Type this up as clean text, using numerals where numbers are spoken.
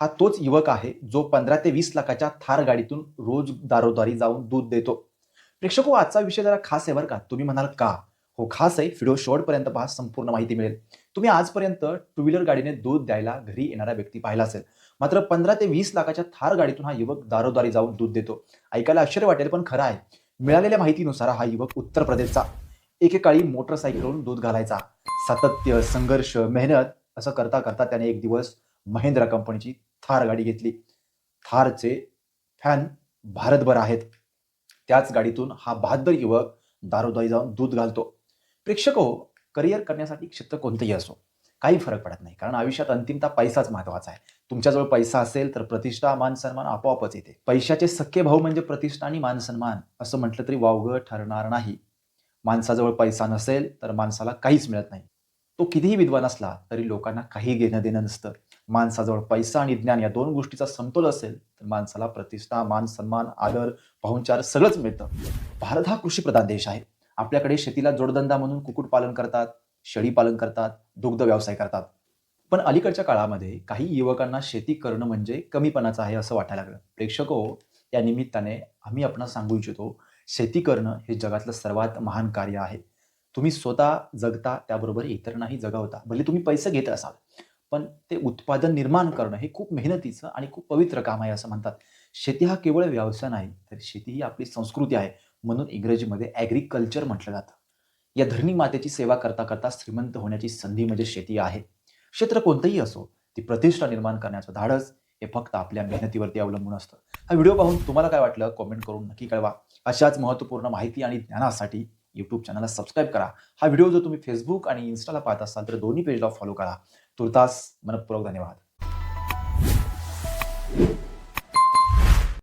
हा तोच युवक आहे जो 15 ते 20 लाखाच्या थार गाडीतून रोज दारोदारी जाऊन दूध देतो. प्रेक्षको, आजचा विषय जरा खास आहे बरं का. तुम्ही म्हणाल का? हो, खास आहे. व्हिडिओ शेवटपर्यंत पहा, संपूर्ण माहिती मिळेल. तुम्ही आजपर्यंत टू व्हीलर गाडीने दूध द्यायला घरी येणारा व्यक्ती पाहिला असेल. मात्र 15 ते 20 लाखाच्या थार गाडीतून हा युवक दारोदारी जाऊन दूध देतो. ऐकायला आश्चर्य वाटेल, पण खरं आहे. मिळालेल्या माहितीनुसार हा युवक उत्तर प्रदेशचा. एकेकाळी मोटरसायकलवरून दूध घालायचा. सातत्य, संघर्ष, मेहनत असं करता करता त्याने एक दिवस महिंद्रा कंपनीची थार गाडी घेतली. थारचे फॅन भारतभर आहेत. त्याच गाडीतून हा बहाद्दर युवक दारोदारी जाऊन दूध घालतो. प्रेक्षक हो, करिअर करण्यासाठी क्षेत्र कोणतेही असो, काही फरक पडत नाही. कारण आयुष्यात अंतिमतः पैसाच महत्त्वाचा आहे. तुमच्याजवळ पैसा असेल तर प्रतिष्ठा, मान-सन्मान आपोआपच येते. पैशाचे सख्खे भाऊ म्हणजे प्रतिष्ठा आणि मान-सन्मान असं म्हटलं तरी वावगं ठरणार नाही. माणसाजवळ पैसा नसेल तर माणसाला काहीच मिळत नाही. तो कितीही विद्वान असला तरी लोकांना काही घेणं-देणं नसतं. माणसाजवळ पैसा आणि ज्ञान या 2 गोष्टीचा समतोल असेल तर माणसाला प्रतिष्ठा, मान-सन्मान, आदर, पाहुणचार सगळंच मिळतं. भारत हा कृषीप्रधान देश आहे. आपल्याकडे शेतीला जोडधंदा म्हणून कुक्कुटपालन करतात, शेळीपालन करतात, दुग्ध व्यवसाय करतात. पण अलीकडच्या काळामध्ये काही युवकांना शेती करणं म्हणजे कमीपणाचं आहे असं वाटायला लागलं. प्रेक्षको, या निमित्ताने आम्ही आपणास सांगू इच्छितो, शेती करणं हे जगातलं सर्वात महान कार्य आहे. तुम्ही स्वतः जगता त्याबरोबर इतरांनाही जगवता. भले तुम्ही पैसे घेत असाल, पण ते उत्पादन निर्माण करणं हे खूप मेहनतीचं आणि खूप पवित्र काम आहे असं म्हणतात. शेती हा केवळ व्यवसाय नाही, तर शेती ही आपली संस्कृती आहे. म्हणून इंग्रजीमध्ये ॲग्रीकल्चर म्हटलं जातं. या धरणी मातेची सेवा करता करता श्रीमंत होण्याची संधी म्हणजे शेती आहे. क्षेत्र कोणतंही असो, ती प्रतिष्ठा निर्माण करण्याचं धाडस हे फक्त आपल्या मेहनतीवरती अवलंबून असतं. हा व्हिडिओ पाहून तुम्हाला काय वाटलं? कमेंट करून नक्की कळवा. अशाच महत्त्वपूर्ण माहिती आणि ज्ञानासाठी YouTube चॅनलला सबस्क्राईब करा. हा व्हिडिओ जर तुम्ही Facebook आणि Instaला पाहत असाल तर दोन्ही पेजला फॉलो करा. तुर्तास मनःपूर्वक धन्यवाद.